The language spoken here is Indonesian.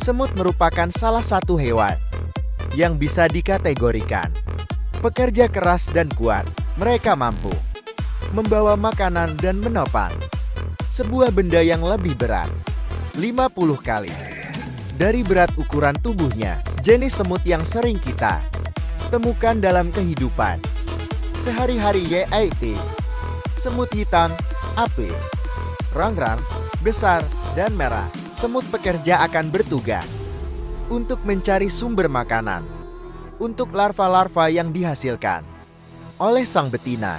Semut merupakan salah satu hewan yang bisa dikategorikan pekerja keras dan kuat. Mereka mampu membawa makanan dan menopang sebuah benda yang lebih berat 50 kali dari berat ukuran tubuhnya. Jenis semut yang sering kita temukan dalam kehidupan sehari-hari yaitu semut hitam, api, rangrang, besar, dan merah. Semut pekerja akan bertugas untuk mencari sumber makanan untuk larva-larva yang dihasilkan oleh sang betina.